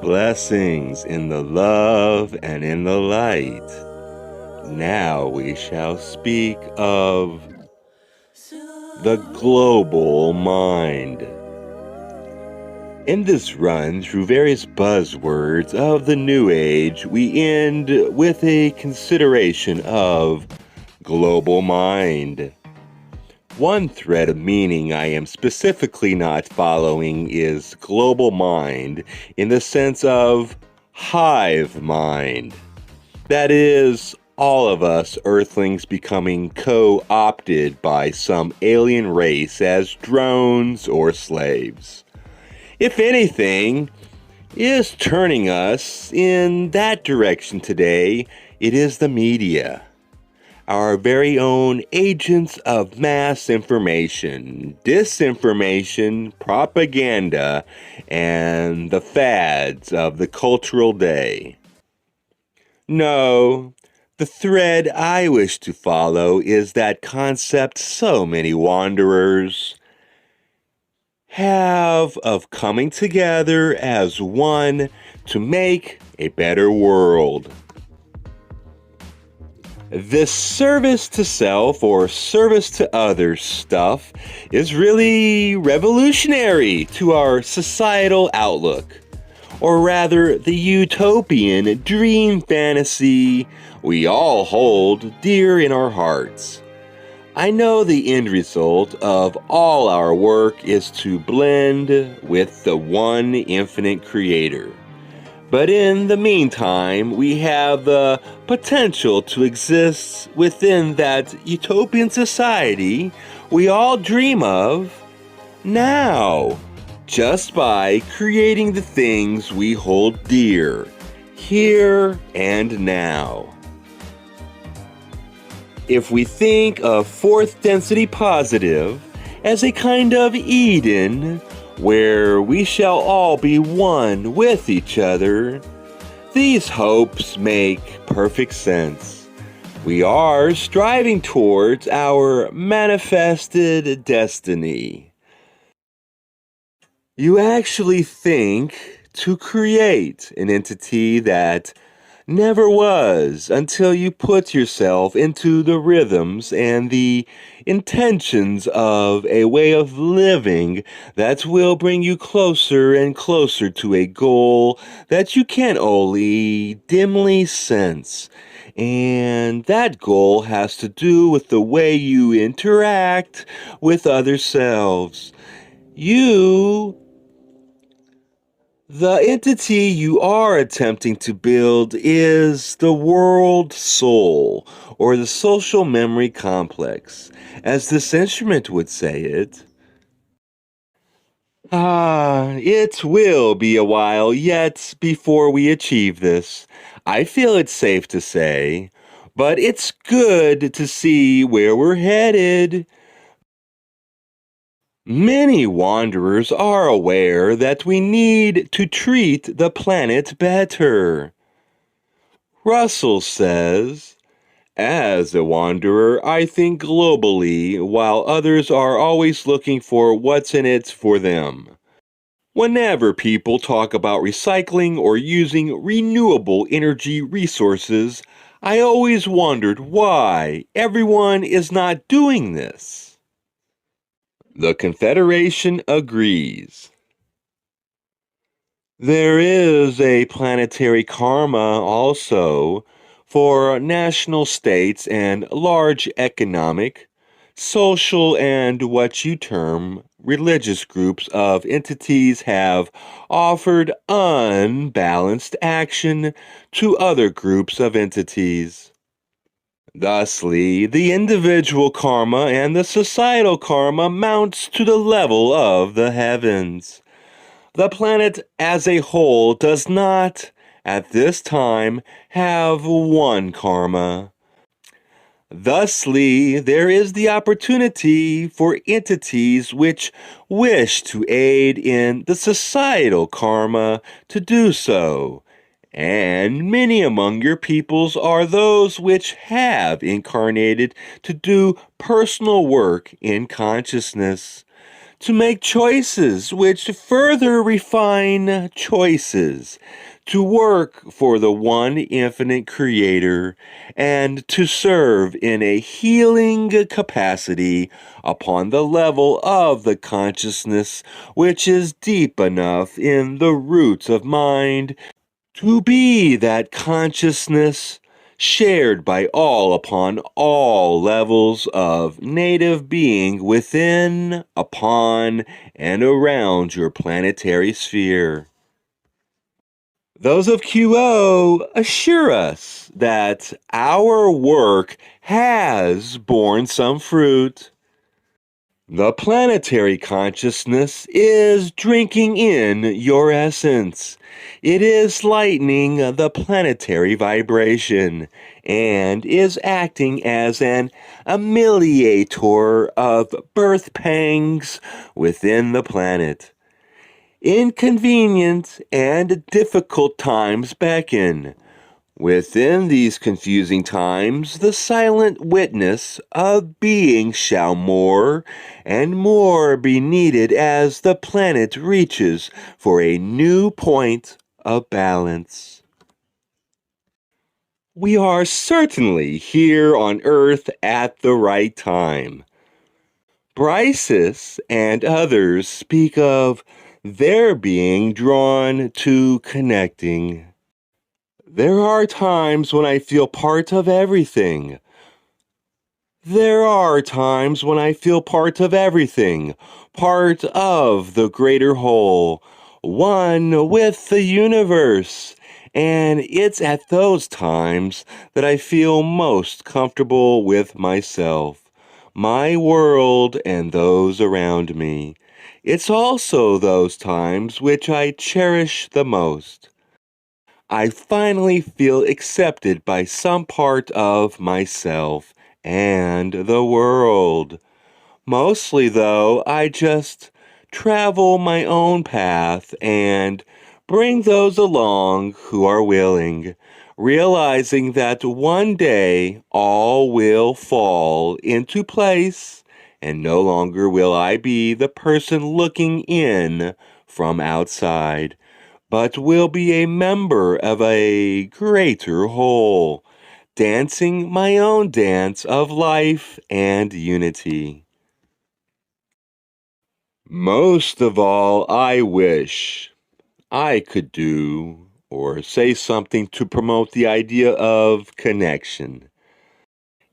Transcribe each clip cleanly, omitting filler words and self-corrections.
Blessings in the love and in the light. Now we shall speak of the global mind. In this run through various buzzwords of the New Age, we end with a consideration of global mind. One thread of meaning I am specifically not following is global mind in the sense of hive mind. That is, all of us Earthlings becoming co-opted by some alien race as drones or slaves. If anything is turning us in that direction today, it is the media. Our very own agents of mass information, disinformation, propaganda, and the fads of the cultural day. No, the thread I wish to follow is that concept so many wanderers have of coming together as one to make a better world. This service to self or service to others stuff is really revolutionary to our societal outlook, or rather the utopian dream fantasy we all hold dear in our hearts. I know the end result of all our work is to blend with the one infinite creator. But in the meantime, we have the potential to exist within that utopian society we all dream of now, just by creating the things we hold dear, here and now. If we think of fourth density positive as a kind of Eden, where we shall all be one with each other, these hopes make perfect sense. We are striving towards our manifested destiny. You actually think to create an entity that never was until you put yourself into the rhythms and the intentions of a way of living that will bring you closer and closer to a goal that you can only dimly sense. And that goal has to do with the way you interact with other selves. The entity you are attempting to build is the world soul, or the social memory complex, as this instrument would say it. It will be a while yet before we achieve this. I feel it's safe to say, but it's good to see where we're headed. Many wanderers are aware that we need to treat the planet better. Russell says, as a wanderer, I think globally, while others are always looking for what's in it for them. Whenever people talk about recycling or using renewable energy resources, I always wondered why everyone is not doing this. The Confederation agrees. There is a planetary karma also for national states and large economic, social, and what you term religious groups of entities have offered unbalanced action to other groups of entities. Thusly, the individual karma and the societal karma mounts to the level of the heavens. The planet as a whole does not, at this time, have one karma. Thusly, there is the opportunity for entities which wish to aid in the societal karma to do so. And many among your peoples are those which have incarnated to do personal work in consciousness, to make choices which further refine choices, to work for the one infinite creator, and to serve in a healing capacity upon the level of the consciousness which is deep enough in the roots of mind to be that consciousness shared by all upon all levels of native being within, upon, and around your planetary sphere. Those of QO assure us that our work has borne some fruit. The planetary consciousness is drinking in your essence. It is lightening the planetary vibration and is acting as an ameliorator of birth pangs within the planet. Inconvenient and difficult times beckon. Within these confusing times, the silent witness of being shall more and more be needed as the planet reaches for a new point of balance. We are certainly here on Earth at the right time. Bryces and others speak of their being drawn to connecting. There are times when I feel part of everything. There are times when I feel part of everything, part of the greater whole, one with the universe. And it's at those times that I feel most comfortable with myself, my world, and those around me. It's also those times which I cherish the most. I finally feel accepted by some part of myself and the world. Mostly, though, I just travel my own path and bring those along who are willing, realizing that one day all will fall into place, and no longer will I be the person looking in from outside, but will be a member of a greater whole, dancing my own dance of life and unity. Most of all, I wish I could do or say something to promote the idea of connection.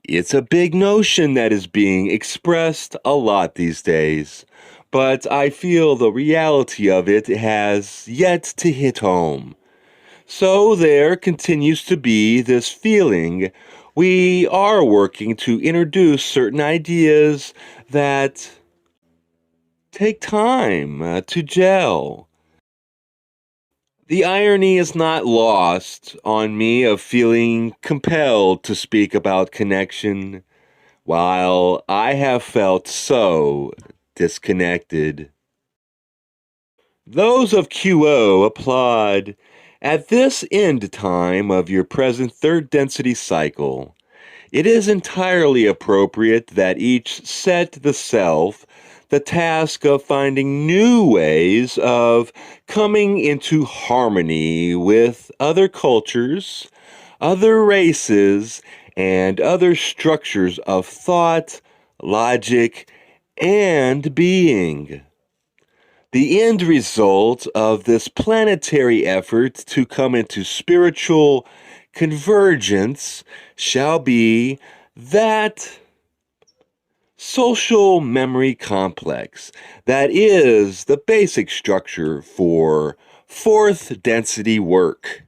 It's a big notion that is being expressed a lot these days, but I feel the reality of it has yet to hit home. So there continues to be this feeling we are working to introduce certain ideas that take time to gel. The irony is not lost on me of feeling compelled to speak about connection, while I have felt so disconnected. Those of QO applaud. At this end time of your present third density cycle, it is entirely appropriate that each set the self the task of finding new ways of coming into harmony with other cultures, other races, and other structures of thought, logic, and being. The end result of this planetary effort to come into spiritual convergence shall be that social memory complex that is the basic structure for fourth density work.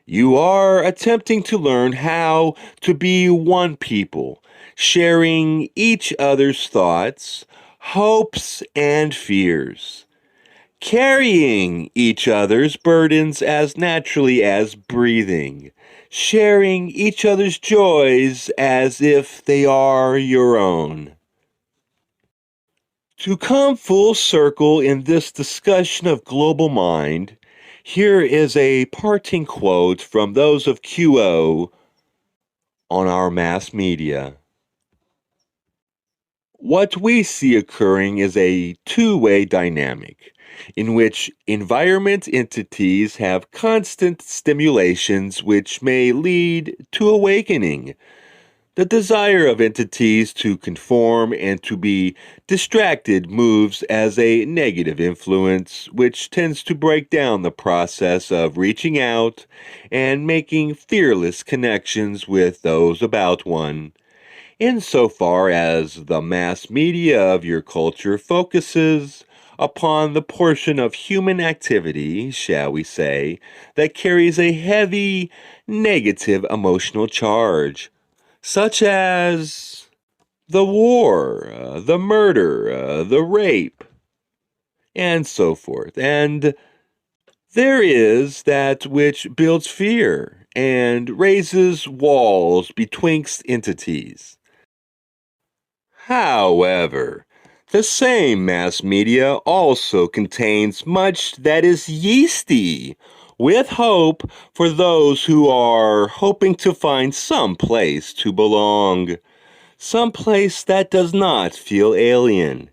You are attempting to learn how to be one people, sharing each other's thoughts, hopes, and fears, carrying each other's burdens as naturally as breathing, sharing each other's joys as if they are your own. To come full circle in this discussion of global mind, here is a parting quote from those of QO on our mass media. What we see occurring is a two-way dynamic in which environment entities have constant stimulations which may lead to awakening. The desire of entities to conform and to be distracted moves as a negative influence, which tends to break down the process of reaching out and making fearless connections with those about one. Insofar as the mass media of your culture focuses upon the portion of human activity, shall we say, that carries a heavy negative emotional charge, such as the war, the murder, the rape, and so forth. And there is that which builds fear and raises walls betwixt entities. However, the same mass media also contains much that is yeasty, with hope for those who are hoping to find some place to belong, some place that does not feel alien,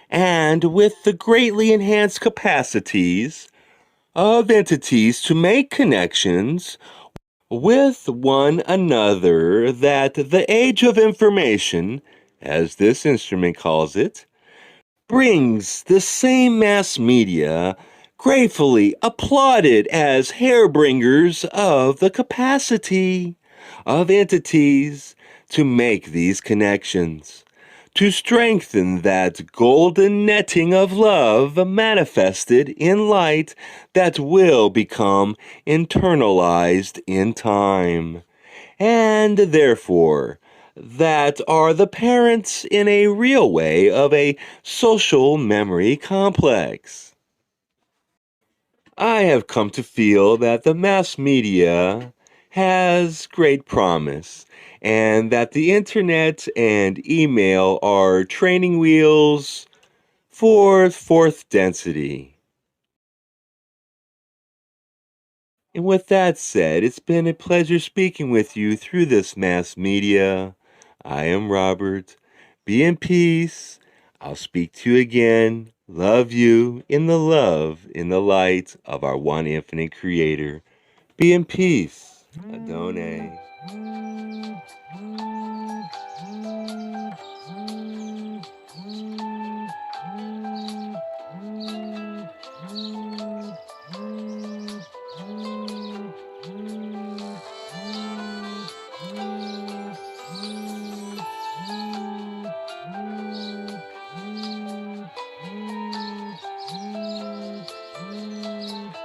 and with the greatly enhanced capacities of entities to make connections with one another that the age of information, as this instrument calls it, brings. The same mass media gratefully applauded as hairbringers of the capacity of entities to make these connections, to strengthen that golden netting of love manifested in light that will become internalized in time, and therefore that are the parents in a real way of a social memory complex. I have come to feel that the mass media has great promise, and that the internet and email are training wheels for fourth density. And with that said, it's been a pleasure speaking with you through this mass media. I am Robert. Be in peace. I'll speak to you again. Love you in the love, in the light of our one infinite creator. Be in peace. Adonai.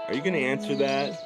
Are you going to answer that?